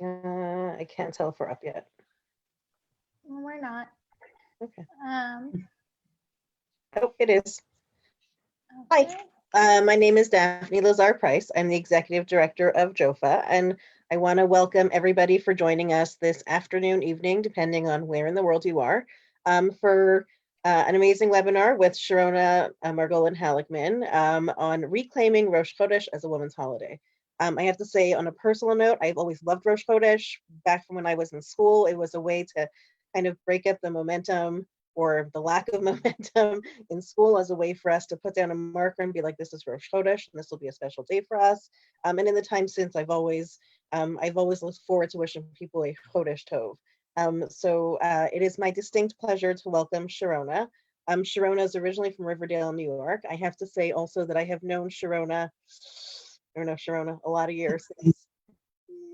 I can't tell if we're up yet. We're not. Okay. Oh, it is. Okay. Hi, my name is Daphne Lazar-Price. I'm the Executive Director of JOFA, and I want to welcome everybody for joining us this afternoon, evening, depending on where in the world you are, for an amazing webinar with Sharona, Margol, and Halickman on reclaiming Rosh Chodesh as a women's holiday. I have to say, on a personal note, I've always loved Rosh Chodesh. Back from when I was in school, it was a way to kind of break up the momentum or the lack of momentum in school as a way for us to put down a marker and be like, this is Rosh Chodesh, and this will be a special day for us. And in the time since, I've always looked forward to wishing people a Chodesh Tov. So it is my distinct pleasure to welcome Sharona. Sharona is originally from Riverdale, New York. I have to say also that I have known Sharona a lot of years, since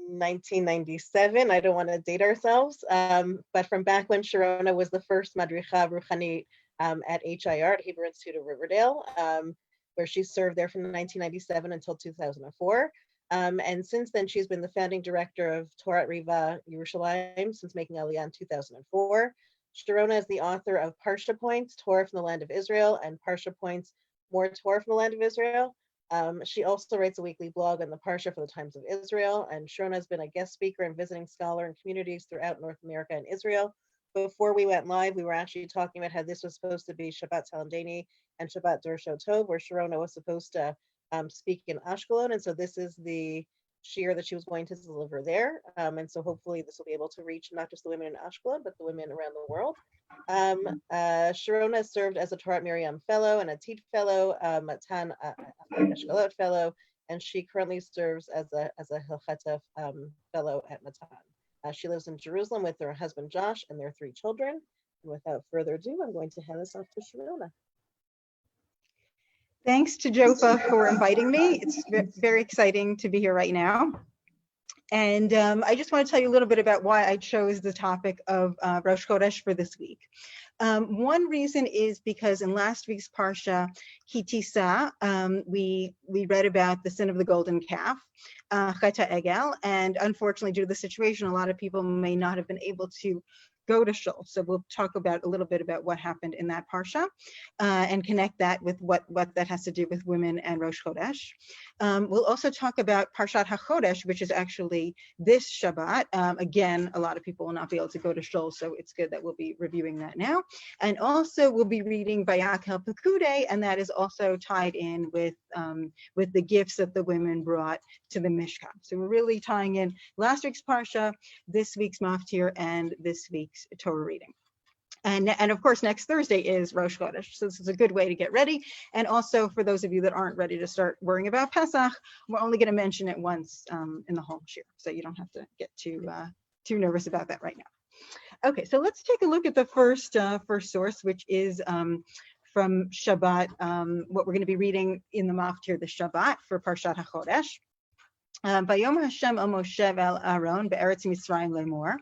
1997. I don't want to date ourselves, but from back when Sharona was the first Madricha Ruchanit at HIR, at Hebrew Institute of Riverdale, where she served there from 1997 until 2004. And since then, she's been the founding director of Torat Reva Yerushalayim since making aliya in 2004. Sharona is the author of Parsha Points, Torah from the Land of Israel, and Parsha Points, More Torah from the Land of Israel. She also writes a weekly blog on the Parsha for the Times of Israel, and Sharona has been a guest speaker and visiting scholar in communities throughout North America and Israel. Before we went live, we were actually talking about how this was supposed to be Shabbat Salamdeni and Shabbat Dorsho Tov, where Sharona was supposed to speak in Ashkelon, and so this is the shiur that she was going to deliver there. And so hopefully this will be able to reach not just the women in Ashkelon, but the women around the world. Sharona served as a Torat Miriam fellow and Atid fellow, Matan Eshkolot fellow, and she currently serves as a Hilkheta fellow at Matan. She lives in Jerusalem with her husband Josh and their 3 children. And without further ado, I'm going to hand this off to Sharona. Thanks to JOFA for inviting me. It's very exciting to be here right now. And I just want to tell you a little bit about why I chose the topic of Rosh Chodesh for this week. One reason is because in last week's Parsha, Kitisa, we read about the sin of the golden calf, Cheta Egel, and unfortunately due to the situation, a lot of people may not have been able to go to Shul. So we'll talk about a little bit about what happened in that Parsha and connect that with what that has to do with women and Rosh Chodesh. We'll also talk about Parshat HaChodesh, which is actually this Shabbat. Again, a lot of people will not be able to go to Shul, so it's good that we'll be reviewing that now. And also we'll be reading Vayakhel Pekudei, and that is also tied in with the gifts that the women brought to the Mishkan. So we're really tying in last week's Parsha, this week's Maftir, and this week's Torah reading. And of course, next Thursday is Rosh Chodesh. So this is a good way to get ready. And also for those of you that aren't ready to start worrying about Pesach, we're only going to mention it once in the whole shiur. So you don't have to get too nervous about that right now. Okay, so let's take a look at the first source, which is from Shabbat, what we're going to be reading in the Maftir, the Shabbat for Parshat HaChodesh. Vayom Hashem el Moshe el Aaron be'eretz Mitzrayim lemor.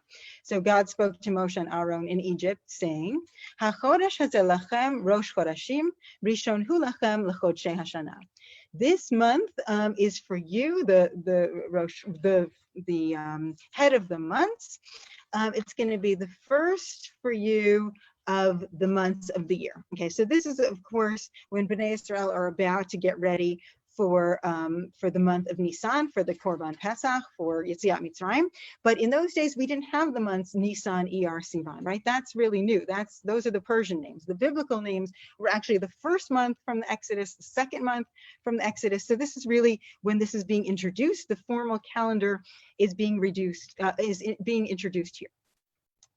So God spoke to Moshe and Aaron in Egypt, saying, HaChodesh hazeh lachem Rosh Chodeshim, Rishon hu lachem lechodshei Hashana. This month is for you, the head of the months. It's going to be the first for you of the months of the year. Okay, so this is of course when Bnei Israel are about to get ready for the month of Nisan, for the Korban Pesach, for Yetziat Mitzrayim. But in those days, we didn't have the months Nisan, Iyar, Sivan, right? That's really new. Those are the Persian names. The biblical names were actually the first month from the Exodus, the second month from the Exodus. So this is really when this is being introduced. The formal calendar is being introduced here.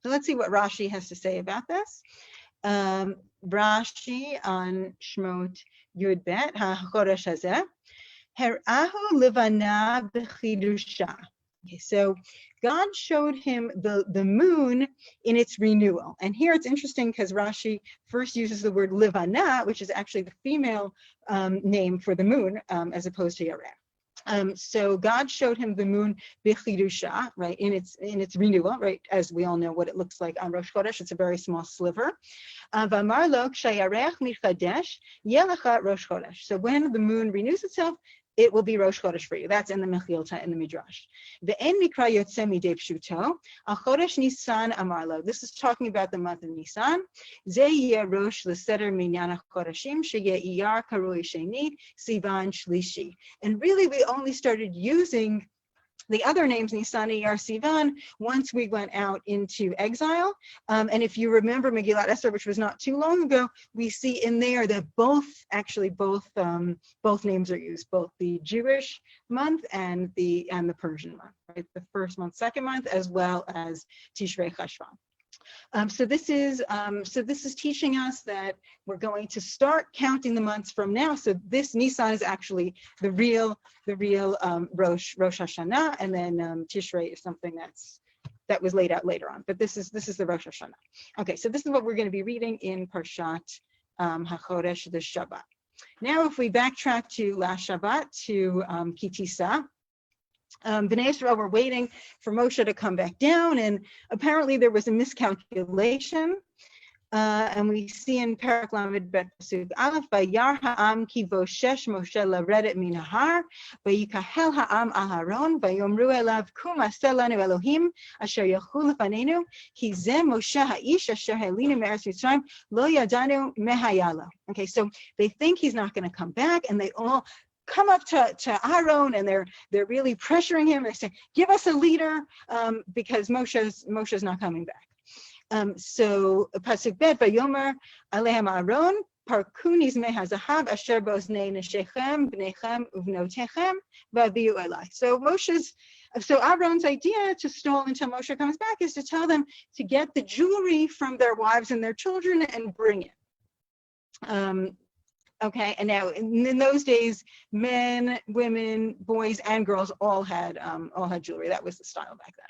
So let's see what Rashi has to say about this. Rashi on Shmot Yud Bet HaChodesh Hazeh Herahu Livana B'Chidusha. Okay, so God showed him the moon in its renewal, and here it's interesting because Rashi first uses the word Livana, which is actually the female name for the moon, as opposed to Yareh. So God showed him the moon b'chidusha, right, in its renewal, right, as we all know what it looks like on Rosh Chodesh. It's a very small sliver. V'amar lo k'shayarech mitchadesh yelecha Rosh Chodesh. So when the moon renews itself, it will be Rosh Chodesh for you. That's in the Hilkheta in the Midrash. Ve'en mikra yotze midei pshuto, al chodesh Nisan amarlo. This is talking about the month of Nisan. Ze yeh rosh l'seder minyan hachodashim sheyeh iyar karui sheni sivan shlishi. And really, we only started using the other names, Nisan, Iyar, Sivan, once we went out into exile. And if you remember Megillat Esther, which was not too long ago, we see in there that both names are used, both the Jewish month and the Persian month, right? The first month, second month, as well as Tishrei Cheshvan. So this is teaching us that we're going to start counting the months from now. So this Nisan is actually the real Rosh Hashanah, and then Tishrei is something that was laid out later on. But this is the Rosh Hashanah. Okay, so this is what we're going to be reading in Parshat HaChodesh, the Shabbat. Now, if we backtrack to last Shabbat to Kitisa. Bnei Israel were waiting for Moshe to come back down, and apparently there was a miscalculation. And we see in Perek Lamed Bet Pasuk Aleph, Vayar ha'am ki voshesh Moshe laredet min ha'ar, vayikahel ha'am Aharon, vayomru elav kum aseh lanu Elohim, asher yalchu lefanenu, ki zeh Moshe ha'ish asher ha'elinu me'eretz Mitzrayim, lo yadanu mehayala. Okay, so they think he's not going to come back, and they all come up to Aaron, and they're really pressuring him. They say, "Give us a leader," because Moshe's not coming back. So pasuk bet vayomer alehem Aaron parkunis mehazahav asher boznei neshechem bnechem uvnotechem v'aviu elai. So Aaron's idea to stall until Moshe comes back is to tell them to get the jewelry from their wives and their children and bring it. Okay, and now in those days, men, women, boys, and girls all had jewelry. That was the style back then.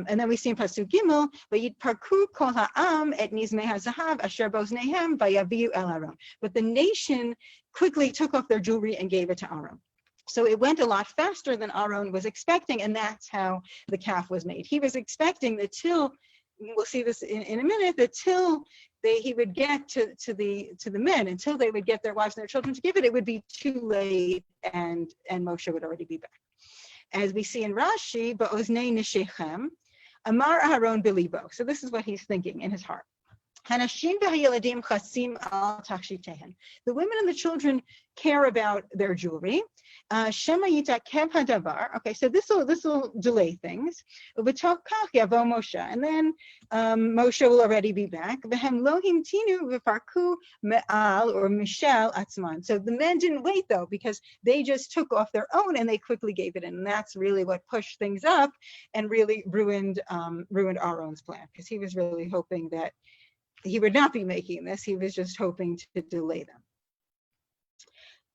And then we see in Pasuk Gimel, "Vayitparku kol ha'am et nizmei hazahav asher boznehem vayaviu el Aaron." But the nation quickly took off their jewelry and gave it to Aaron. So it went a lot faster than Aaron was expecting, and that's how the calf was made. He was expecting that till, we'll see this in a minute, that till he would get to the men, until they would get their wives and their children to give it, it would be too late, and Moshe would already be back. As we see in Rashi, ba'oznei neshechem, amar Aharon bilibo. So this is what he's thinking in his heart. Hanashim v'hayeladim chasim al tachshitehen. The women and the children care about their jewelry. Shema yitakev hadavar. Okay, so this will delay things. Uv'tov kach yavo Moshe, and then Moshe will already be back. V'hem lo himtinu v'farku me'al or mishel atzman. So the men didn't wait though, because they just took off their own and they quickly gave it in. And that's really what pushed things up and really ruined Aaron's plan, because he was really hoping that he would not be making this. He was just hoping to delay them.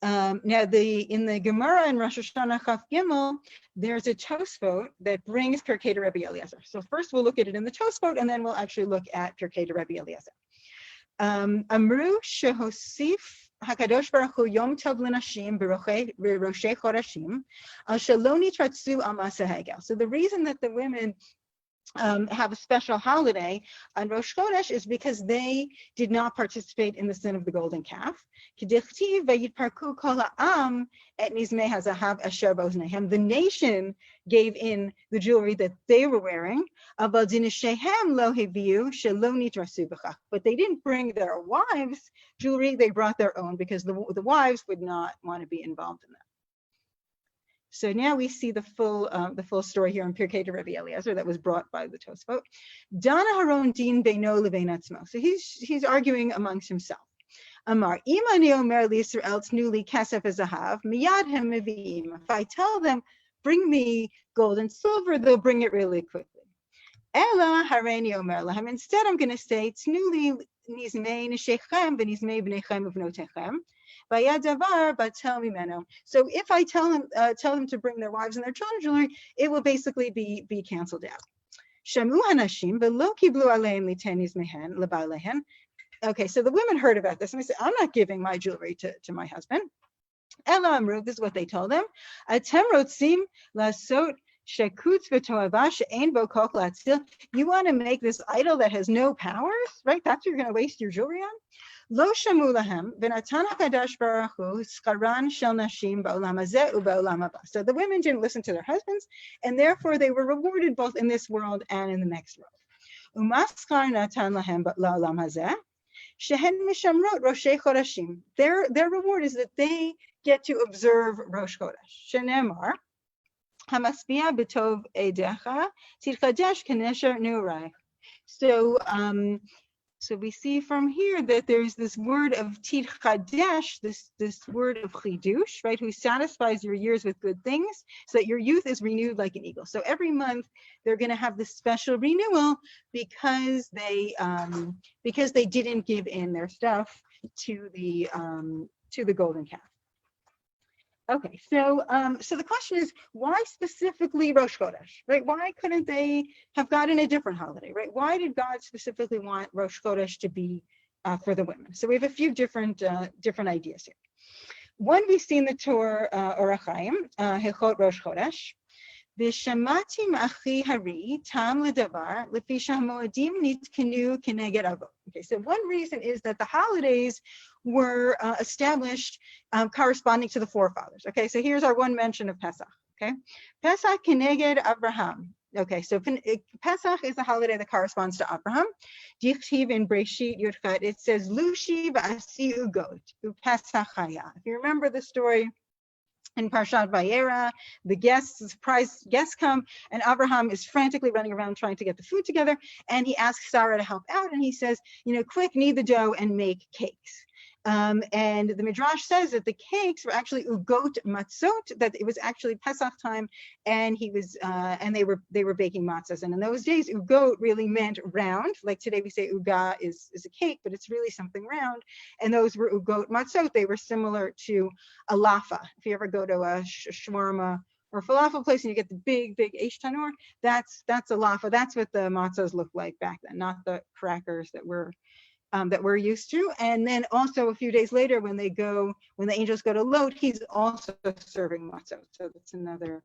Now, in the Gemara in Rosh Hashanah Chaf Gimel, there's a Tosfot that brings Hilkheta Rebbe Eliezer. So first we'll look at it in the Tosfot, and then we'll actually look at Hilkheta Rebbe Eliezer. Amru shehosif Hakadosh Baruch Hu Yom Tov L'Nashim B'Roshei Chodashim Al Shelo Nitratzu Al Maseh Hagel. So the reason that the women have a special holiday on Rosh Chodesh is because they did not participate in the sin of the golden calf. The nation gave in the jewelry that they were wearing, but they didn't bring their wives' jewelry. They brought their own, because the wives would not want to be involved in that. So now we see the full story here in Hilkheta Rebbe Eliezer that was brought by the Tosfot. Dana Haron din beino levein atzmo. So he's arguing amongst himself. Amar imani omer liYisrael tnu li kesef v'zahav miyad hem meviim. If I tell them, bring me gold and silver, they'll bring it really quickly. Ela hareini omer lahem. Instead, I'm going to say tnu li nizmei neshechem v'nizmei bnechem uvnotechem. So if I tell them to bring their wives and their children jewelry, it will basically be canceled out. Okay, so the women heard about this and they said, I'm not giving my jewelry to my husband. This is what they told them. You want to make this idol that has no powers, right? That's what you're going to waste your jewelry on? Lo shamu lahem v'natan hakadosh baruch hu skaran shel nashim ba'olam hazeh u'ba'olam haba. So the women didn't listen to their husbands, and therefore they were rewarded both in this world and in the next world. Umaskar natan lahem la'olam hazeh shehen mishamrot roshei chodashim. Their reward is that they get to observe Rosh Chodesh. Shenemar hamaspia b'tov eidecha tidchadesh k'nesher neurai. So we see from here that there's this word of Tid Chadesh, this word of Chidush, right? Who satisfies your years with good things, so that your youth is renewed like an eagle. So every month they're going to have this special renewal because they didn't give in their stuff to the golden calf. Okay, so the question is, why specifically Rosh Chodesh, right? Why couldn't they have gotten a different holiday, right? Why did God specifically want Rosh Chodesh to be for the women? So we have a few different ideas here. One, we see in the Torah Orach Chaim, Hilchot Rosh Chodesh. V'shamati ma'achi hari tam ledavar lefi shamoadim nitkenu keneged avot. Okay, so one reason is that the holidays were established corresponding to the forefathers. Okay, so here's our one mention of Pesach. Okay, Pesach keneged Abraham. Okay, so Pesach is the holiday that corresponds to Abraham. Dichtiv in Breshit Yudchet, it says Lushi v'asi ugot uPesach haya. If you remember the story in Parshat Vayera, the surprise guests come, and Abraham is frantically running around trying to get the food together, and he asks Sarah to help out, and he says, quick, knead the dough and make cakes. And the Midrash says that the cakes were actually ugot matzot, that it was actually Pesach time, and they were baking matzahs. And in those days, ugot really meant round. Like today we say uga is a cake, but it's really something round. And those were ugot matzot. They were similar to a lafa. If you ever go to a shawarma or falafel place and you get the big eish tanur, that's a lafa. That's what the matzahs looked like back then, not the crackers that we're used to. And then also a few days later, when the angels go to Lot, he's also serving matzah. So that's another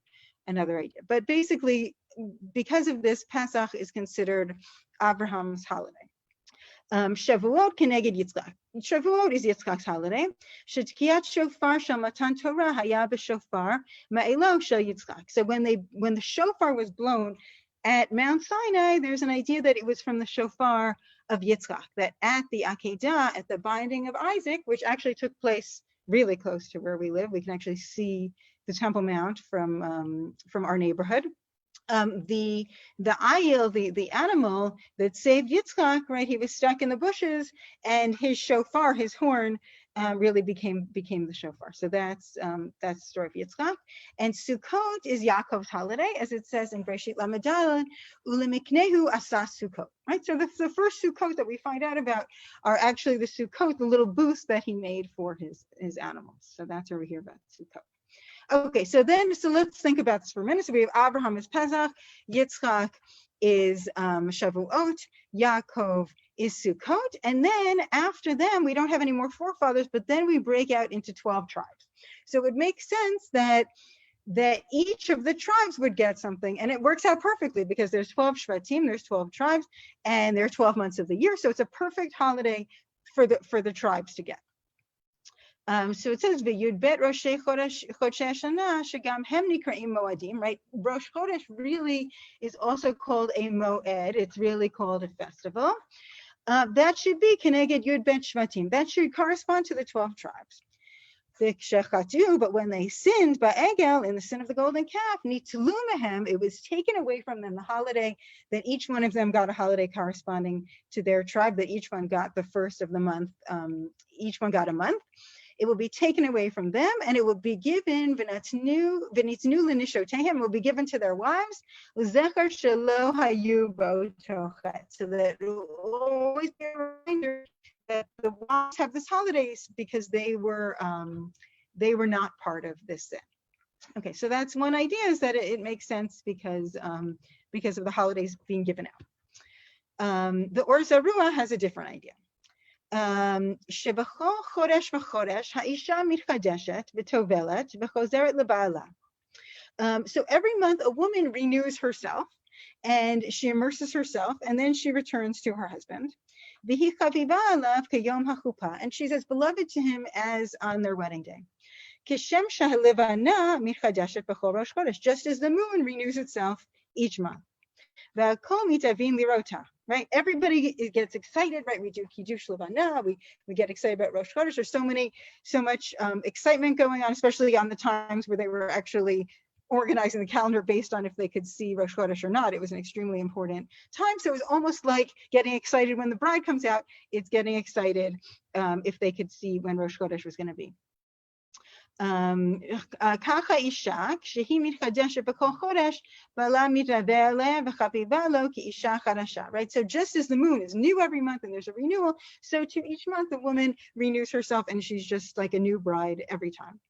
idea. But basically, because of this, Pesach is considered Abraham's holiday. Shavuot keneged Yitzchak. Shavuot is Yitzchak's holiday. Shetkiyat shofar shel Matan Torah haya b'shofar ma'elo shel Yitzchak. So when the shofar was blown at Mount Sinai, there's an idea that it was from the shofar of Yitzchak, that at the Akedah, at the binding of Isaac, which actually took place really close to where we live, we can actually see the Temple Mount from our neighborhood. The ayil, the animal that saved Yitzchak, right? He was stuck in the bushes, and his shofar, his horn, really became the shofar. So that's the story of Yitzchak. And Sukkot is Yaakov's holiday, as it says in Breshit Lamed, Ulemiknehu asas Sukkot. Right. So the first Sukkot that we find out about are actually the Sukkot, the little booths that he made for his animals. So that's where we hear about Sukkot. Okay, so let's think about this for a minute. So we have Abraham is Pesach, Yitzchak is Shavuot, Yaakov is Sukkot, and then after them, we don't have any more forefathers, but then we break out into 12 tribes. So it makes sense that each of the tribes would get something, and it works out perfectly because there's 12 Shvatim, there's 12 tribes, and there are 12 months of the year, so it's a perfect holiday for the tribes to get. So it says V'Yud Bet Rosh Chodesh Shana Shegam Hem Nikraim Moadim. Right, Rosh Chodesh really is also called a Moed. It's really called a festival. That should be Keneged Yud Bet Shvatim. That should correspond to the 12 tribes. But when they sinned by Egel in the sin of the golden calf, Nitlu Mehem, it was taken away from them the holiday that each one of them got a holiday corresponding to their tribe. That each one got the first of the month. Each one got a month. It will be taken away from them, and it will be given, will be given to their wives, so that it will always be a reminder that the wives have this holidays because they were not part of this sin. Okay, so that's one idea, is that it makes sense because of the holidays being given out. The Or Zarua has a different idea. שבכל חודש וחודש האישה מתחדשת וטובלת וחוזרת לבעלה. So every month a woman renews herself and she immerses herself and then she returns to her husband. V'hi chaviva alav kayom hachupa, and she's as beloved to him as on their wedding day. Kishem shahalivana michadeshet b'chol Rosh Chodesh, just as the moon renews itself each month. V'kol mitavim lirota, right? Everybody gets excited, right? We do kiddush levana, we get excited about Rosh Chodesh. There's so much excitement going on, especially on the times where they were actually organizing the calendar based on if they could see Rosh Chodesh or not. It was an extremely important time. So it was almost like getting excited when the bride comes out. It's getting excited if they could see when Rosh Chodesh was going to be. Kacha isha, כשהיא מתחדשת בכל חודש, בעלה מתהווה עליה וחביבה לו כאישה חדשה, right? So just as the moon is new every month and there's a renewal, so to each month the woman renews herself and she's just like a new bride every time.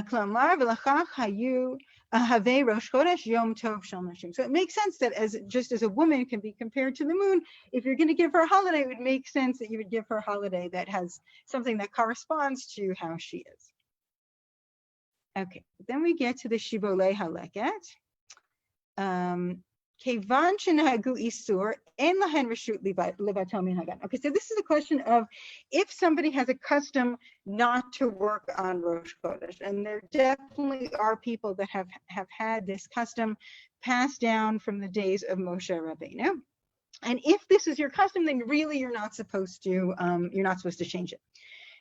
כלומר, ולכך היו Havei Rosh Chodesh Yom Tov Shel Nashim. So it makes sense that just as a woman can be compared to the moon, if you're going to give her a holiday, it would make sense that you would give her a holiday that has something that corresponds to how she is. Okay, then we get to the Shibolei Haleket. Kevan shenahagu isur en lahen reshut levatel min hagan. Okay, so this is a question of if somebody has a custom not to work on Rosh Chodesh, and there definitely are people that have had this custom passed down from the days of Moshe Rabbeinu. And if this is your custom, then really you're not supposed to change it.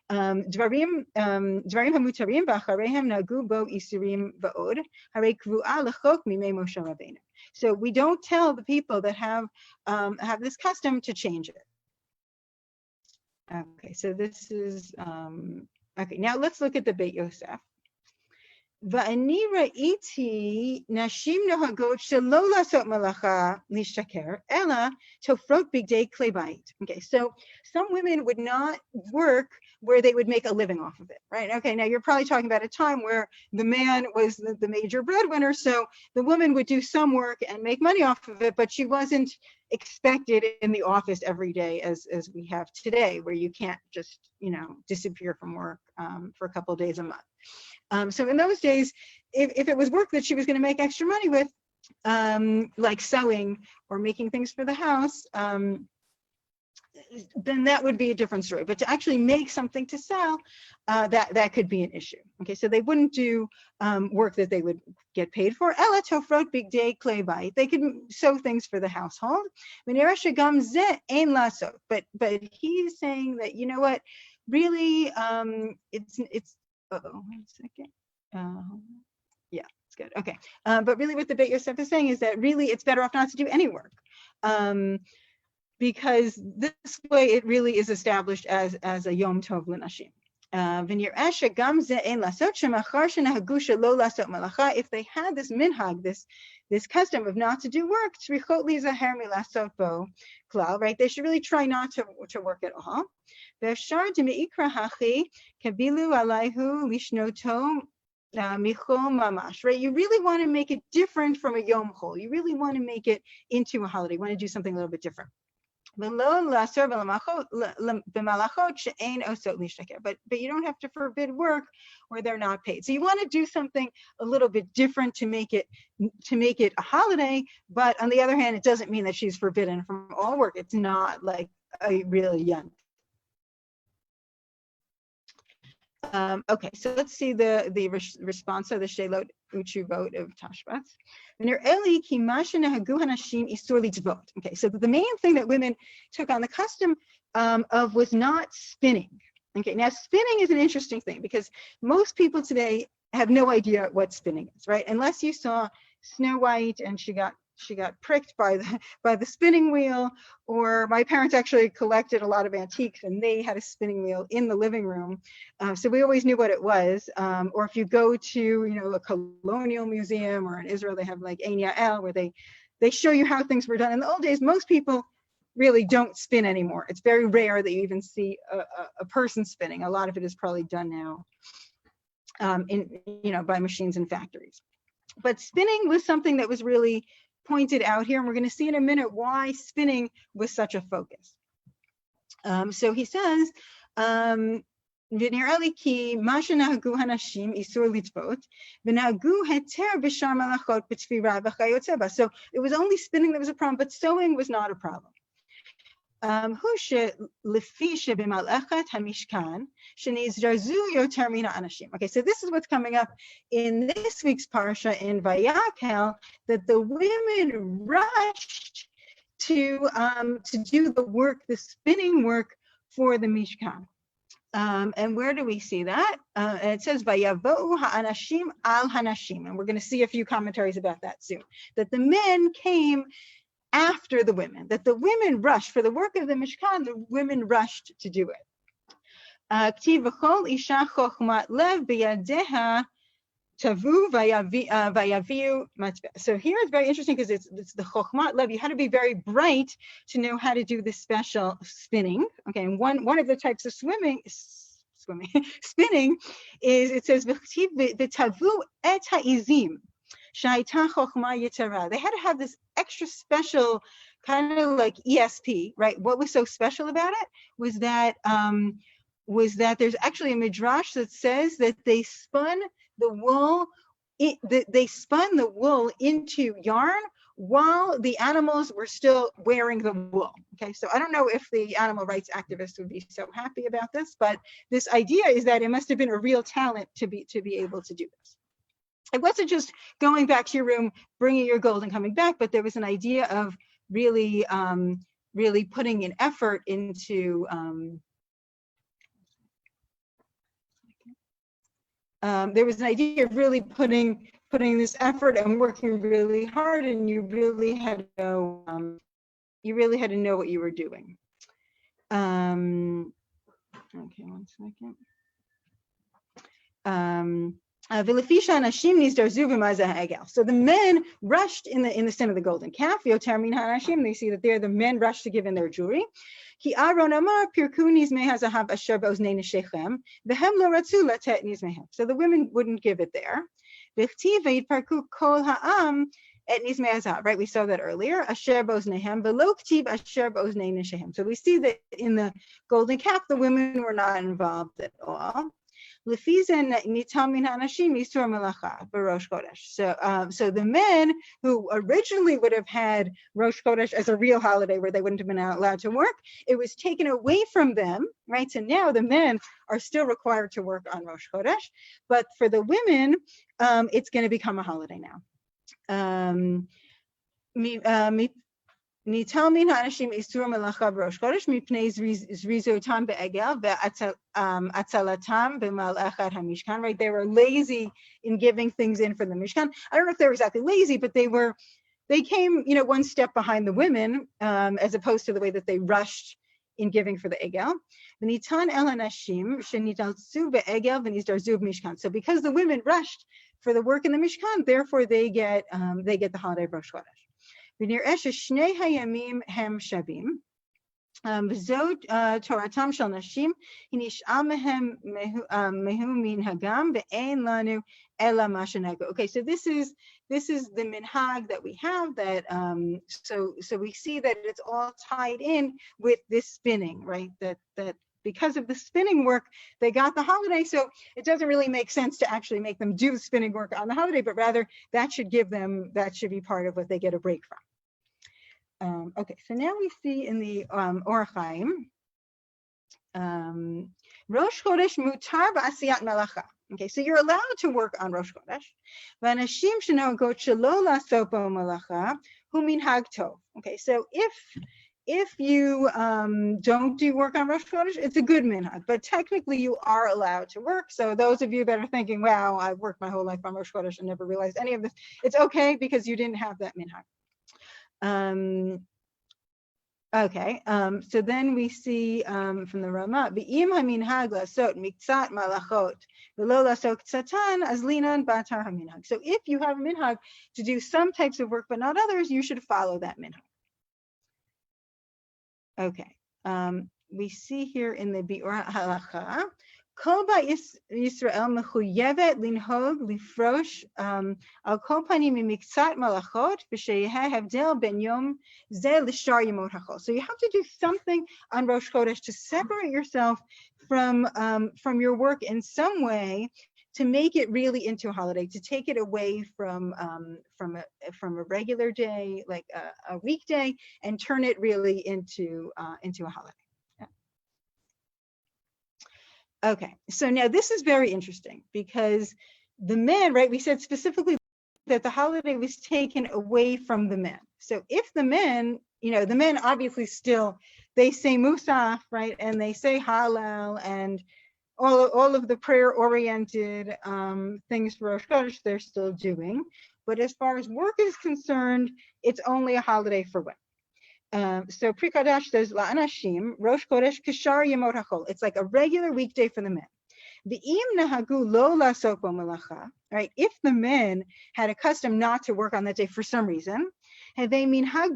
Dvarim hamutarim v'acharehem nagu bo isurim va'od harei kvu'a lechok mimei Moshe Rabbeinu. So we don't tell the people that have this custom to change it. Okay, so this is okay. Now let's look at the Beit Yosef. Va'ani ra'iti nashim nohagot shelo lasot malacha lishaker ela tofrot bigdei klei bayit. Okay, so some women would not work where they would make a living off of it, right? Okay, now you're probably talking about a time where the man was the major breadwinner, so the woman would do some work and make money off of it, but she wasn't expected in the office every day as we have today, where you can't just, disappear from work for a couple of days a month. So in those days, if it was work that she was going to make extra money with, like sewing or making things for the house, then that would be a different story. But to actually make something to sell, that could be an issue. Okay, so they wouldn't do work that they would get paid for. Ela tofrot bigdei klei bayit. They could sew things for the household. But he's saying that, you know what, really, it's. One second. Yeah, it's good. Okay, but really, what the Beit Yosef is saying is that really it's better off not to do any work. Because this way it really is established as a Yom Tov L'Nashim. If they had this minhag, this custom of not to do work, right? They should really try not to work at all. Right? You really want to make it different from a Yom Chol. You really want to make it into a holiday. You want to do something a little bit different. But you don't have to forbid work where they're not paid. So you want to do something a little bit different to make it a holiday. But on the other hand, it doesn't mean that she's forbidden from all work. It's not like a really young. Okay, so let's see the response of the Shelot Uchuvot of Tashbats. Okay, so the main thing that women took on the custom of was not spinning. Okay, now spinning is an interesting thing because most people today have no idea what spinning is, right? Unless you saw Snow White and she got pricked by the spinning wheel, or my parents actually collected a lot of antiques and they had a spinning wheel in the living room. So we always knew what it was. Or if you go to, a colonial museum, or in Israel, they have like Ein Yael, where they show you how things were done. In the old days, most people really don't spin anymore. It's very rare that you even see a person spinning. A lot of it is probably done now by machines in factories. But spinning was something that was really pointed out here, and we're going to see in a minute why spinning was such a focus. So he says, so it was only spinning that was a problem, but sewing was not a problem. Okay, so this is what's coming up in this week's Parsha in Vayakel, that the women rushed to do the work, the spinning work for the Mishkan. And where do we see that? It says Vayavo'u ha'anashim al hanashim, and we're going to see a few commentaries about that soon. That the men came after the women, that the women rushed for the work of the Mishkan, the women rushed to do it. K'tiv v'chol isha chochmat lev biyadeha tavu vayaviu matbeh. So here it's very interesting because it's the chochmat lev. You had to be very bright to know how to do this special spinning. Okay, and one of the types of spinning is, it says v'tavu et ha'izim. They had to have this extra special kind of like ESP, right? What was so special about it was that there's actually a midrash that says that they spun the wool into yarn while the animals were still wearing the wool. Okay, so I don't know if the animal rights activists would be so happy about this, but this idea is that it must have been a real talent to be able to do this. It wasn't just going back to your room, bringing your gold and coming back, but there was an idea of really putting an effort into there was an idea of really putting this effort and working really hard, and you really had to know what you were doing. Okay, one second. So the men rushed in the center of the golden calf. They see that there the men rushed to give in their jewelry. So the women wouldn't give it there. Right, we saw that earlier. So we see that in the golden calf, the women were not involved at all. So the men who originally would have had Rosh Chodesh as a real holiday where they wouldn't have been allowed to work, it was taken away from them, right? So now the men are still required to work on Rosh Chodesh, but for the women, it's going to become a holiday now. Right, they were lazy in giving things in for the Mishkan. I don't know if they were exactly lazy, but they came, one step behind the women, as opposed to the way that they rushed in giving for the Egel. So because the women rushed for the work in the Mishkan, therefore they get the holiday of Rosh Chodesh. ונראה ששני הימים הם שווים, וזאת תורתם של נשים, היא נשאל מהם מנהגם, ואין לנו אלא מה שנהגו. Okay, so this is the minhag that we have, that so we see that it's all tied in with this spinning, right? That because of the spinning work, they got the holiday. So it doesn't really make sense to actually make them do the spinning work on the holiday, but rather that should be part of what they get a break from. Okay, so now we see in the Orach Chaim, Rosh Chodesh mutar ba'asiyat melacha. Okay, so you're allowed to work on Rosh Chodesh. V'anashim shenogot shelo la'asot bo melacha hu minhag tov. Okay, so if you don't do work on Rosh Chodesh, it's a good minhag, but technically you are allowed to work. So those of you that are thinking, wow, I've worked my whole life on Rosh Chodesh and never realized any of this, it's okay because you didn't have that minhag. Okay, so then we see from the Rama, V'im haminhag lasot miktzat malachot v'lo lasot ktsatan azlinan batar haminhag. So if you have a minhag to do some types of work but not others, you should follow that minhag. Okay, we see here in the Biur Halacha, Kol Yisrael mechuyevet linhog lifrosh al kol panim miktzat malachot v'sheyeh havdel ben yom zeh l'shar yemot hachol. So you have to do something on Rosh Chodesh to separate yourself from your work in some way, to make it really into a holiday, to take it away from a regular day, like a weekday, and turn it really into a holiday. Yeah. Okay, so now this is very interesting because the men, right? We said specifically that the holiday was taken away from the men. So if the men, the men obviously still, they say Musaf, right? And they say Hallel and all of the prayer-oriented things for Rosh Chodesh, they're still doing. But as far as work is concerned, it's only a holiday for women. So Pri Kodesh says La'anashim, Rosh Chodesh Kishar Yemot HaChol. It's like a regular weekday for the men. Right? If the men had a custom not to work on that day for some reason, they mean okay,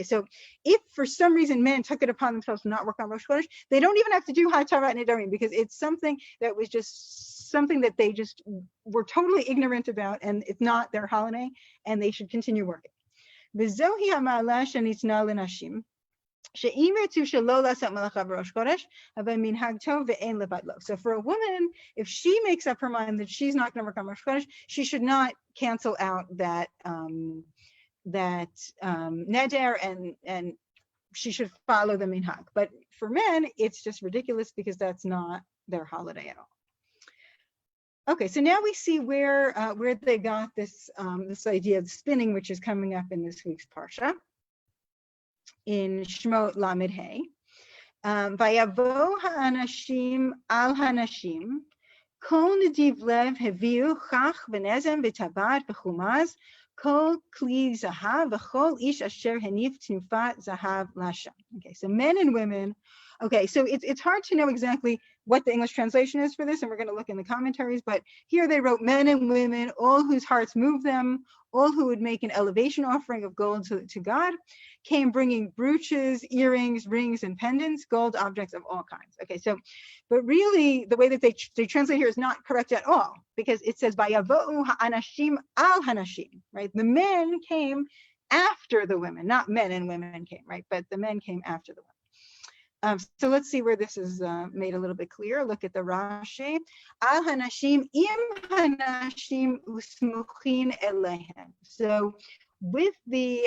so if for some reason men took it upon themselves to not work on Rosh Chodesh, they don't even have to do Torat Miriam because it's something that was just something that they just were totally ignorant about, and it's not their holiday, and they should continue working. So for a woman, if she makes up her mind that she's not going to work on Rosh Chodesh, she should not cancel out that neder, and she should follow the minhag. But for men, it's just ridiculous because that's not their holiday at all. Okay, so now we see where they got this idea of spinning, which is coming up in this week's parsha. In Shmot Lamed Hey, Vayavo ha'anashim al hanashim, kol nediv lev heviu chach v'nezem v'tabat v'chumaz, kol kli zahav v'chol ish asher heniv tnufat zahav l'Hashem. Okay, so men and women. Okay, so it's hard to know exactly what the English translation is for this, and we're going to look in the commentaries, but here they wrote men and women, all whose hearts move them, all who would make an elevation offering of gold to God, came bringing brooches, earrings, rings, and pendants, gold objects of all kinds. Okay, so, but really the way that they translate here is not correct at all, because it says, Vayavo'u ha'anashim al hanashim, right? The men came after the women, not men and women came, right? But the men came after the women. So let's see where this is made a little bit clearer. Look at the Rashi. Al hanashim im hanashim usmuchin elehen. So with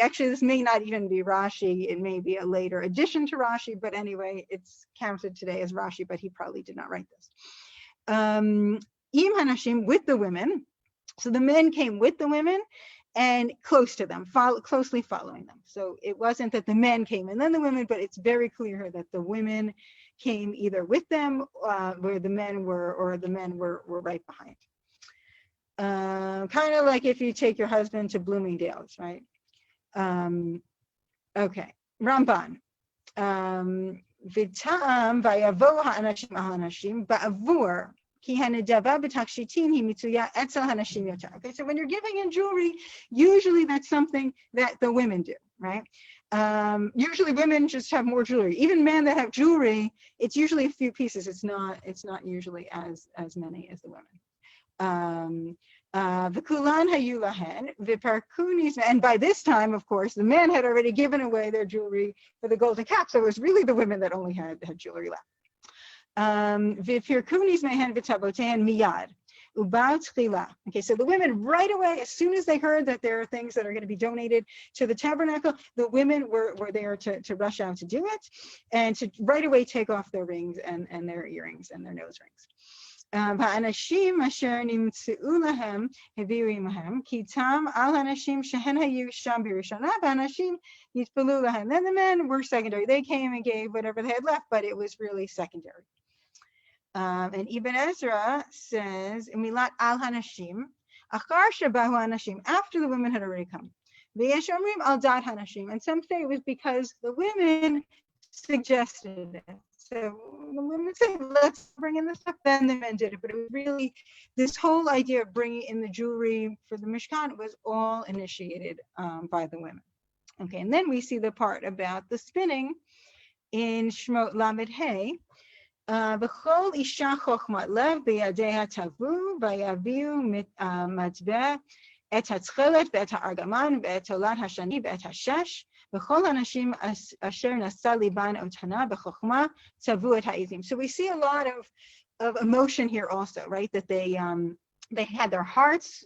actually this may not even be Rashi, it may be a later addition to Rashi, but anyway, it's counted today as Rashi, but he probably did not write this. Im hanashim, with the women. So the men came with the women and close to them, closely following them. So it wasn't that the men came and then the women, but it's very clear that the women came either with them, where the men were, or the men were right behind. Kind of like if you take your husband to Bloomingdale's, right? Okay, Ramban. V'ta'am vayavo ha'anashim ha'anashim ba'avur. Okay, so when you're giving in jewelry, usually that's something that the women do, right? Usually women just have more jewelry. Even men that have jewelry, it's usually a few pieces. It's not usually as many as the women. And by this time, of course, the men had already given away their jewelry for the golden cap, so it was really the women that only had jewelry left. Okay, so the women right away, as soon as they heard that there are things that are going to be donated to the tabernacle, the women were there to rush out to do it and to right away take off their rings and their earrings and their nose rings. Then the men were secondary. They came and gave whatever they had left, but it was really secondary. And Ibn Ezra says, Milat al hanashim, achar shabahu hanashim, after the women had already come. V'yesh omrim al dat hanashim, and some say it was because the women suggested it. So the women said, let's bring in this stuff, then the men did it. But it was really, this whole idea of bringing in the jewelry for the Mishkan was all initiated by the women. Okay, and then we see the part about the spinning in Shmot Lamed Hey. V'chol isha chochmat lev b'yadei hatavu v'yaviu matbeh et hatzchelet v'et ha'argaman v'et tolat hashani v'et hashesh v'chol hanashim asher nasa liban otana b'chochma tavu et ha'izim. So we see a lot of emotion here also, right? That they had their hearts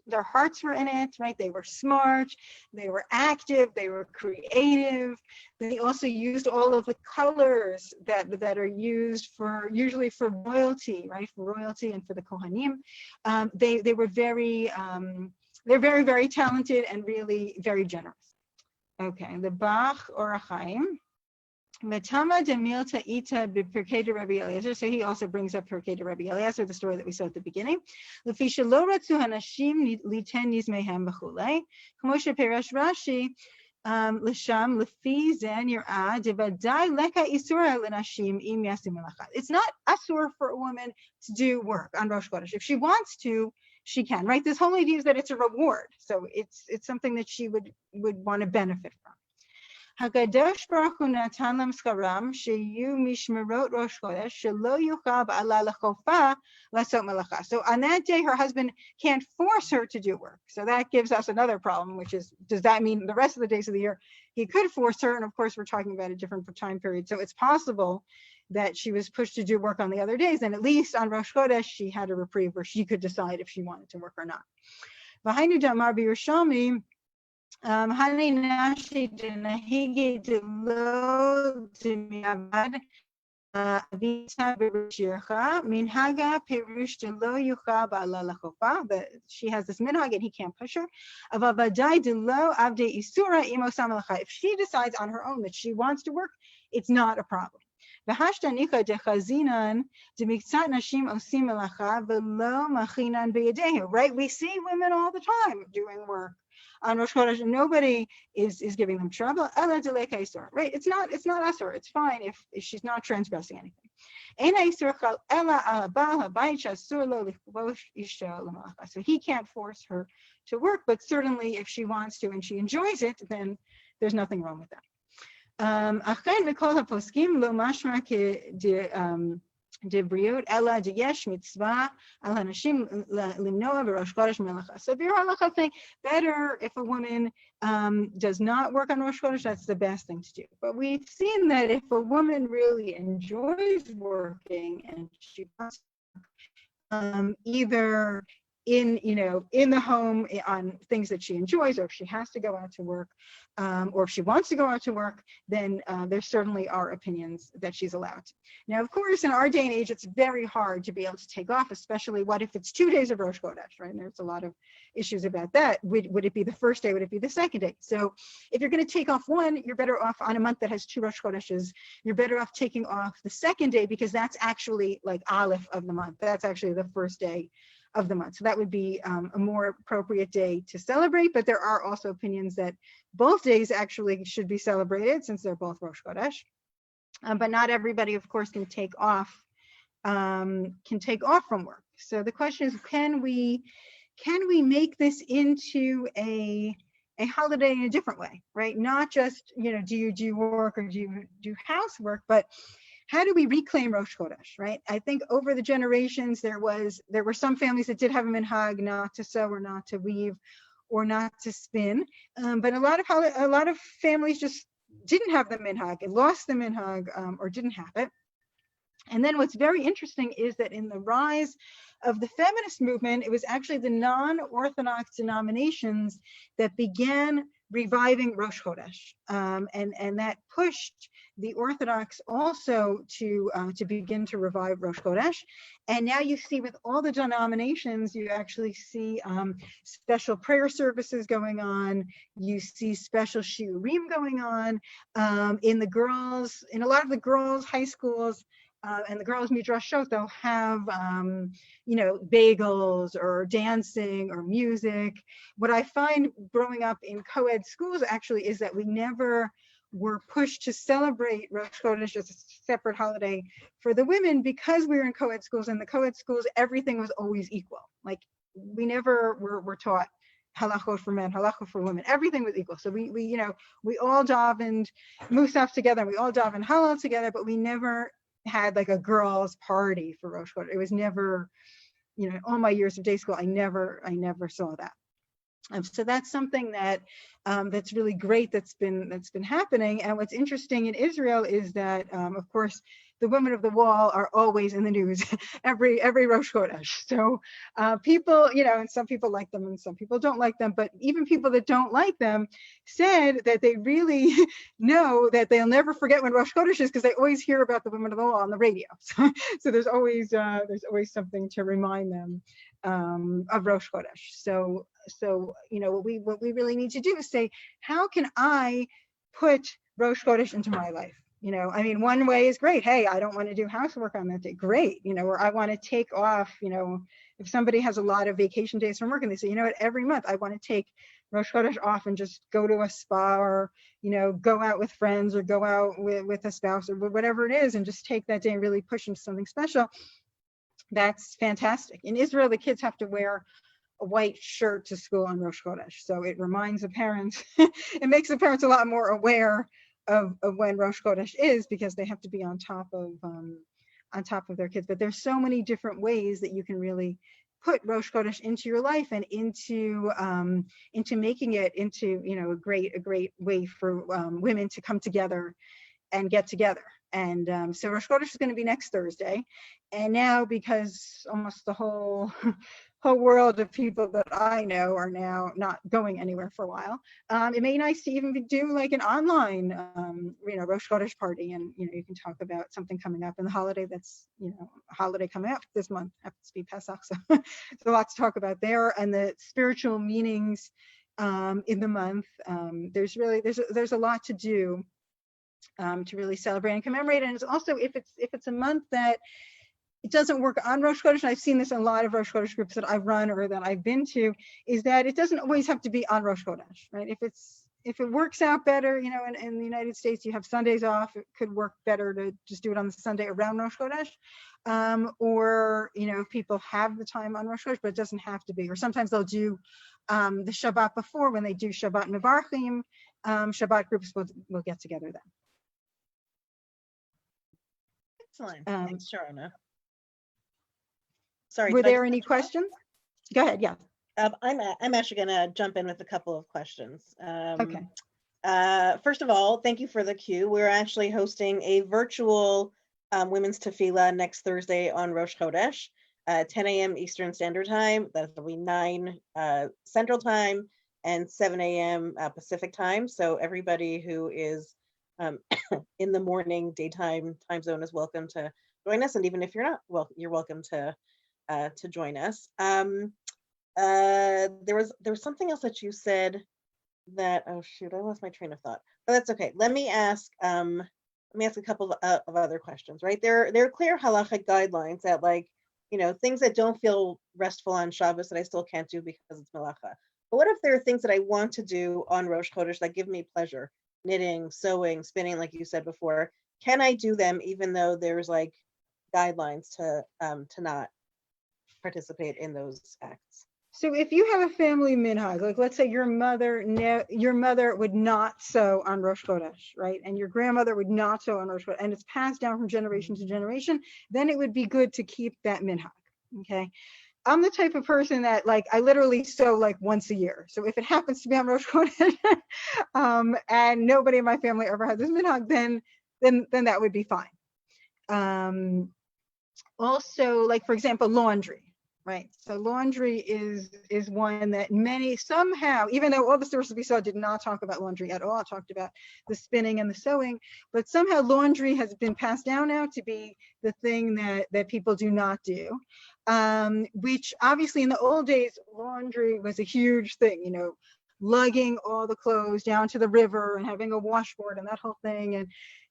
were in it, right? They were smart, they were active, they were creative. They also used all of the colors that are used usually for royalty, right? For royalty and for the Kohanim. They were they're very, very talented and really very generous. Okay, the Bach Orachaim. Matama de Milta Ita Pirkei de Rabbi Eliezer. So he also brings up Pirkei de Rabbi Eliezer, the story that we saw at the beginning. Lefisha lo ratzu hanashim liten nizmehem b'chulei. K'moshe peresh Rashi l'sham lefi zen yirah devadai leka isura l'nashim im yasim melacha. It's not asur for a woman to do work on Rosh Chodesh. If she wants to, she can. Right? This whole idea is that it's a reward. So it's something that she would want to benefit from. Hakadosh Baruch Hu natan lam skaram sheyu mishmerot Rosh Chodesh shelo yuchal ba'ala lechofa lasot melacha. So on that day, her husband can't force her to do work. So that gives us another problem, which is, does that mean the rest of the days of the year he could force her? And of course, we're talking about a different time period. So it's possible that she was pushed to do work on the other days, and at least on Rosh Chodesh she had a reprieve where she could decide if she wanted to work or not. V'hainu damar b'Yerushalmi. Hani nashi denahige delo demiavad avita b'rishircha minhaga perush delo yucha ba'ala lachofa. She has this minhag and he can't push her. Avavadai delo avde isura imo samalacha. If she decides on her own that she wants to work, it's not a problem. V'hashtanika dechazinan demiksat nashim osim melacha v'lo machinan beyadehu. Right? We see women all the time doing work on Rosh Chodesh, and nobody is giving them trouble. Ela deleka isur. Right? It's not asur. It's fine if she's not transgressing anything. Ena isur chal ela ala bal habayit shasur lo lichvosh isha l'malacha. So he can't force her to work, but certainly if she wants to and she enjoys it, then there's nothing wrong with that. Achen v'kol haposkim lo mashma ke debriut ela deyesh mitzvah al hanashim limnoa v'Rosh Chodesh melacha. So bir halacha thing, better if a woman does not work on Rosh Chodesh, that's the best thing to do. But we've seen that if a woman really enjoys working and she wants either in the home on things that she enjoys, or if she has to go out to work, or if she wants to go out to work, then there certainly are opinions that she's allowed to. Now, of course, in our day and age, it's very hard to be able to take off, especially what if it's 2 days of Rosh Chodesh, right? And there's a lot of issues about that. Would it be the first day? Would it be the second day? So if you're going to take off one, you're better off on a month that has 2 Rosh Chodeshes. You're better off taking off the second day, because that's actually like Aleph of the month. That's actually the first day of the month. So that would be a more appropriate day to celebrate. But there are also opinions that both days actually should be celebrated, since they're both Rosh Chodesh. But not everybody, of course, can take off from work. So the question is, can we make this into a holiday in a different way, right? Not just, do you do work or do you do housework, but how do we reclaim Rosh Chodesh, right? I think over the generations, there were some families that did have a minhag not to sew or not to weave or not to spin, but a lot of families just didn't have the minhag and lost the minhag or didn't have it. And then what's very interesting is that in the rise of the feminist movement, it was actually the non-Orthodox denominations that began reviving Rosh Chodesh, and that pushed the Orthodox also to begin to revive Rosh Chodesh. And now you see with all the denominations, you actually see special prayer services going on. You see special shiurim going on in a lot of the girls' high schools. And the girls' midrashot, they'll have, bagels or dancing or music. What I find growing up in co-ed schools actually is that we never were pushed to celebrate Rosh Chodesh as a separate holiday for the women, because we were in co-ed schools. And the co-ed schools, everything was always equal. Like, we never were taught halachot for men, halachot for women. Everything was equal. So we all davened Musaf together, and we all davened Hallel together, but we never had like a girls' party for Rosh Chodesh. It was never, all my years of day school, I never saw that. So that's something that that's really great that's been happening. And what's interesting in Israel is that, of course, the women of the wall are always in the news every Rosh Chodesh. So people, and some people like them and some people don't like them, but even people that don't like them said that they really know that they'll never forget when Rosh Chodesh is, because they always hear about the women of the wall on the radio. So there's always something to remind them of Rosh Chodesh. So what we really need to do is say, how can I put Rosh Chodesh into my life? One way is great. Hey, I don't want to do housework on that day. Great. Or I want to take off, if somebody has a lot of vacation days from work and they say, every month I want to take Rosh Chodesh off and just go to a spa, or, go out with friends, or go out with a spouse, or whatever it is, and just take that day and really push into something special. That's fantastic. In Israel, the kids have to wear a white shirt to school on Rosh Chodesh. So it reminds the parents, it makes the parents a lot more aware of when Rosh Chodesh is, because they have to be on top of their kids. But there's so many different ways that you can really put Rosh Chodesh into your life and into making it into a great way for women to come together and get together. And so Rosh Chodesh is going to be next Thursday. And now, because almost the whole world of people that I know are now not going anywhere for a while, it may be nice to even do like an online Rosh Chodesh party, and you can talk about something coming up in the holiday that's a holiday coming up this month, happens to be Pesach, so there's a lot to talk about there, and the spiritual meanings in the month. There's a lot to do to really celebrate and commemorate. And it's also, if it's a month that it doesn't work on Rosh Chodesh, and I've seen this in a lot of Rosh Chodesh groups that I've run or that I've been to, is that it doesn't always have to be on Rosh Chodesh, right? If it works out better, in the United States, you have Sundays off, it could work better to just do it on the Sunday around Rosh Chodesh. Or, if people have the time on Rosh Chodesh, but it doesn't have to be. Or sometimes they'll do the Shabbat before, when they do Shabbat Mevarchim, Shabbat groups will get together then. Excellent. Thanks, Sharona. Sorry. Were there any questions? Go ahead. Yeah. I'm actually going to jump in with a couple of questions. Okay. First of all, thank you for the cue. We're actually hosting a virtual women's tefillah next Thursday on Rosh Chodesh, 10 a.m. Eastern Standard Time. That'll be 9 Central Time and 7 a.m. Pacific Time. So everybody who is in the morning, daytime time zone is welcome to join us. And even if you're not, well, you're welcome to join us. There was something else that you said that, oh shoot, I lost my train of thought, but that's okay. Let me ask a couple of other questions, right? There are clear halachic guidelines that, like, things that don't feel restful on Shabbos that I still can't do because it's melacha. But what if there are things that I want to do on Rosh Chodesh that give me pleasure? Knitting, sewing, spinning, like you said before. Can I do them even though there's like guidelines to not participate in those acts? So if you have a family minhag, like let's say your mother would not sew on Rosh Chodesh, right? And your grandmother would not sew on Rosh Chodesh, and it's passed down from generation to generation, then it would be good to keep that minhag, okay? I'm the type of person that, like, I literally sew like once a year. So if it happens to be on Rosh Chodesh and nobody in my family ever had this minhag, then that would be fine. Also, like, for example, laundry. Right. So laundry is one that many somehow, even though all the sources we saw did not talk about laundry at all, talked about the spinning and the sewing, but somehow laundry has been passed down now to be the thing that people do not do, which obviously in the old days, laundry was a huge thing, lugging all the clothes down to the river and having a washboard and that whole thing.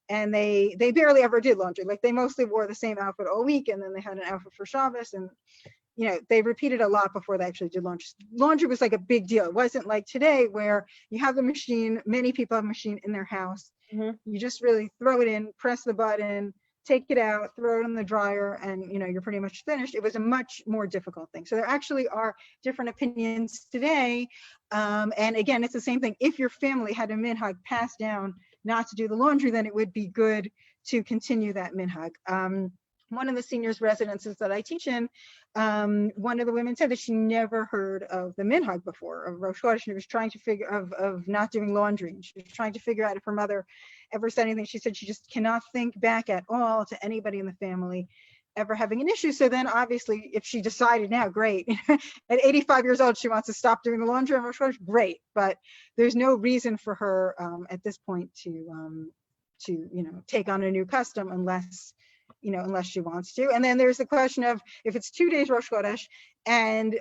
And they barely ever did laundry. Like, they mostly wore the same outfit all week, and then they had an outfit for Shabbos, and they repeated a lot before they actually did laundry. Laundry was like a big deal. It wasn't like today where you have the machine, many people have a machine in their house. Mm-hmm. You just really throw it in, press the button, take it out, throw it in the dryer, and you're pretty much finished. It was a much more difficult thing. So there actually are different opinions today. And again, it's the same thing. If your family had a minhag passed down not to do the laundry, then it would be good to continue that minhag. one of the seniors residences that I teach in, one of the women said that she never heard of the minhag before, of Rosh Chodesh. She was trying to figure of not doing laundry. And she was trying to figure out if her mother ever said anything. She said she just cannot think back at all to anybody in the family ever having an issue. So then obviously if she decided now, great, at 85 years old, she wants to stop doing the laundry on Rosh Chodesh, great. But there's no reason for her at this point to take on a new custom unless she wants to. And then there's the question of if it's 2 days Rosh Chodesh and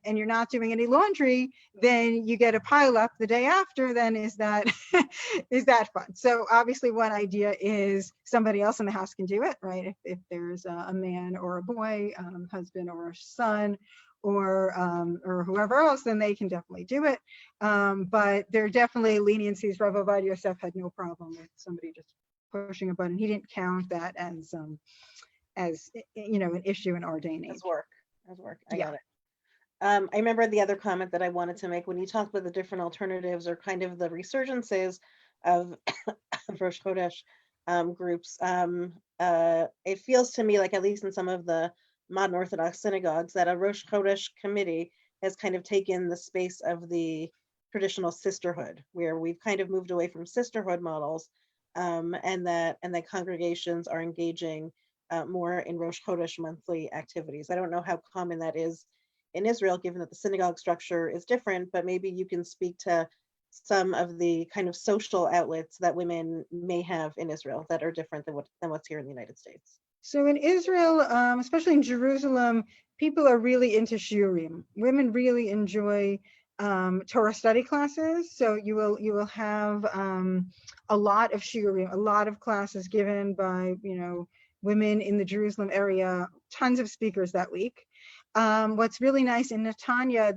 you're not doing any laundry, then you get a pile up the day after. Then is that is that fun? So obviously one idea is somebody else in the house can do it, right? If there's a man or a boy, husband or a son, or whoever else, then they can definitely do it. But there are definitely leniencies. Rav Ovadia Yosef had no problem with somebody just pushing a button. He didn't count that as an issue in ordaining. As work. I Yeah. got it. I remember the other comment that I wanted to make when you talked about the different alternatives or kind of the resurgences of Rosh Chodesh groups. It feels to me like, at least in some of the modern Orthodox synagogues, that a Rosh Chodesh committee has kind of taken the space of the traditional sisterhood, where we've kind of moved away from sisterhood models, and that congregations are engaging more in Rosh Chodesh monthly activities. I don't know how common that is in Israel, given that the synagogue structure is different, but maybe you can speak to some of the kind of social outlets that women may have in Israel that are different than what's here in the United States. So in Israel, especially in Jerusalem, people are really into shiurim. Women really enjoy Torah study classes. So you will have a lot of shiurim, a lot of classes given by women in the Jerusalem area. Tons of speakers that week. What's really nice in Netanya,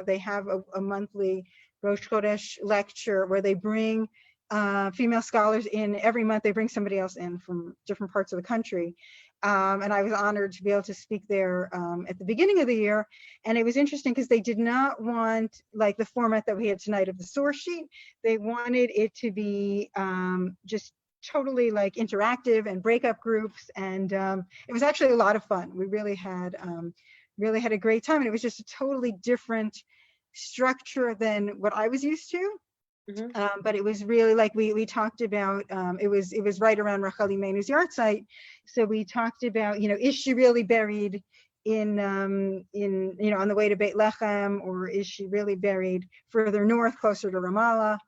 they have a monthly Rosh Chodesh lecture where they bring female scholars in. Every month they bring somebody else in from different parts of the country. And I was honored to be able to speak there at the beginning of the year. And it was interesting because they did not want like the format that we had tonight of the source sheet. They wanted it to be just totally like interactive and breakup groups. And it was actually a lot of fun. We really had a great time. And it was just a totally different structure than what I was used to. Mm-hmm. But it was really like we talked about, it was right around Rachel Imeinu's yard site. So we talked about, is she really buried in on the way to Beit Lechem, or is she really buried further north, closer to Ramallah?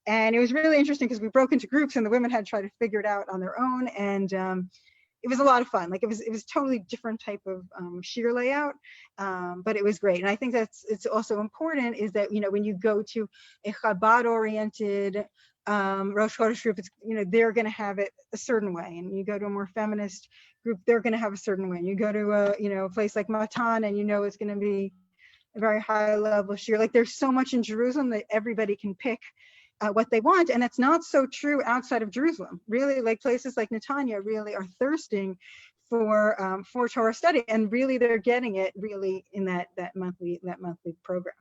And it was really interesting because we broke into groups and the women had to try to figure it out on their own. And it was a lot of fun. Like it was totally different type of sheer layout, but it was great. And I think it's also important is that when you go to a Chabad oriented Rosh Chodesh group, it's they're going to have it a certain way, and you go to a more feminist group, they're going to have a certain way. And you go to a place like Matan, and it's going to be a very high level sheer. Like there's so much in Jerusalem that everybody can pick what they want, and it's not so true outside of Jerusalem. Really, like places like Netanya really are thirsting for Torah study, and really they're getting it really in that monthly program.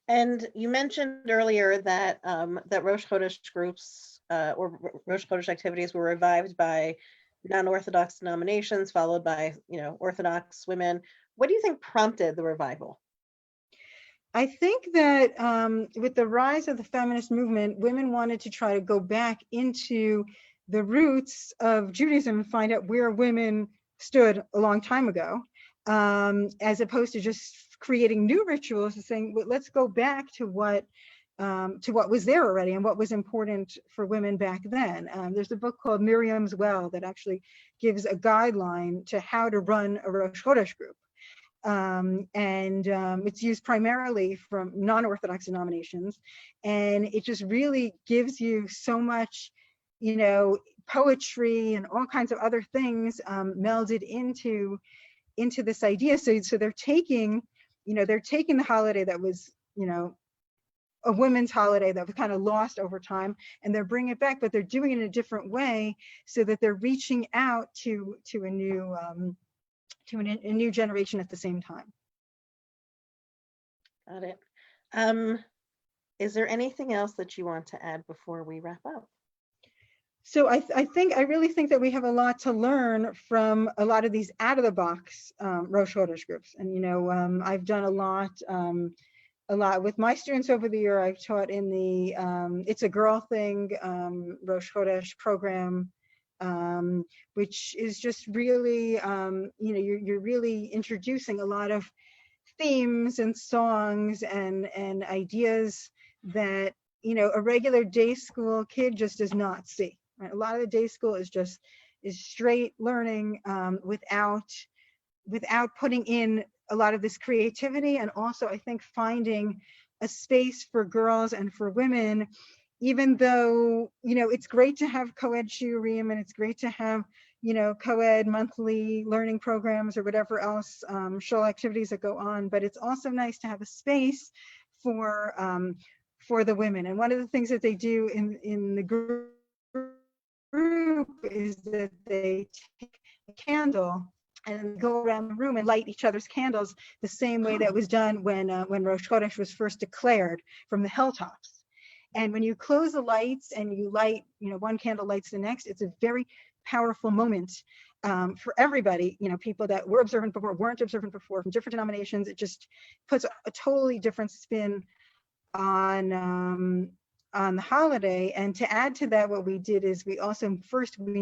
And you mentioned earlier that that Rosh Chodesh groups or Rosh Chodesh activities were revived by non-Orthodox denominations, followed by Orthodox women. What do you think prompted the revival? I think that with the rise of the feminist movement, women wanted to try to go back into the roots of Judaism and find out where women stood a long time ago, as opposed to just creating new rituals and saying, well, let's go back to what was there already and what was important for women back then. There's a book called Miriam's Well that actually gives a guideline to how to run a Rosh Chodesh group. It's used primarily from non-Orthodox denominations, and it just really gives you so much, poetry and all kinds of other things melded into this idea. So they're taking the holiday that was, a women's holiday that was kind of lost over time, and they're bringing it back, but they're doing it in a different way so that they're reaching out to a new a new generation at the same time. Got it. Is there anything else that you want to add before we wrap up? So I really think that we have a lot to learn from a lot of these out of the box Rosh Chodesh groups. And, I've done a lot with my students over the year. I've taught in the It's a Girl Thing Rosh Chodesh program, which is just really, you're really introducing a lot of themes and songs and ideas that, a regular day school kid just does not see. Right? A lot of the day school is straight learning without putting in a lot of this creativity, and also I think finding a space for girls and for women, even though, it's great to have co-ed shiurim and it's great to have, co-ed monthly learning programs or whatever else, shul activities that go on, but it's also nice to have a space for the women. And one of the things that they do in the group is that they take a candle and go around the room and light each other's candles the same way that was done when Rosh Chodesh was first declared from the hilltops. And when you close the lights and you light, one candle lights the next, it's a very powerful moment for everybody. People that were observant before, weren't observant before, from different denominations. It just puts a totally different spin on the holiday. And to add to that, what we did is we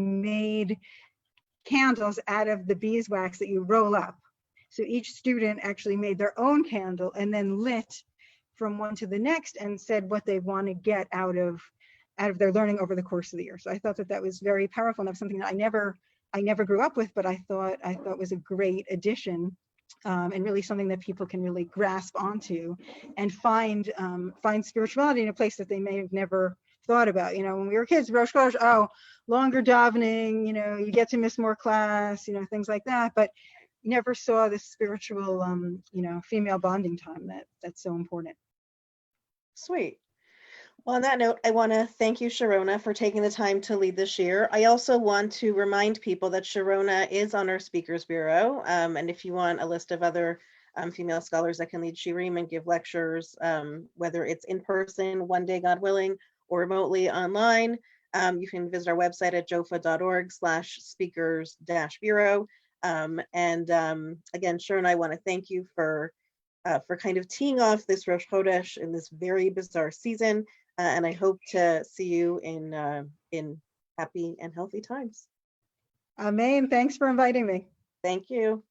made candles out of the beeswax that you roll up. So each student actually made their own candle and then lit from one to the next and said what they want to get out of their learning over the course of the year. So I thought that was very powerful, and that was something that I never grew up with, but I thought was a great addition, and really something that people can really grasp onto and find spirituality in a place that they may have never thought about. When we were kids, Rosh Chodesh, longer davening, you get to miss more class, things like that, but you never saw this spiritual, female bonding time that's so important. Sweet. Well, on that note, I want to thank you, Sharona, for taking the time to lead this year. I also want to remind people that Sharona is on our Speakers Bureau. And if you want a list of other female scholars that can lead shiurim and give lectures, whether it's in person, one day, God willing, or remotely online, you can visit our website at jofa.org/speakers-bureau. Again, Sharona, I want to thank you for kind of teeing off this Rosh Chodesh in this very bizarre season. And I hope to see you in happy and healthy times. Amen. Thanks for inviting me. Thank you.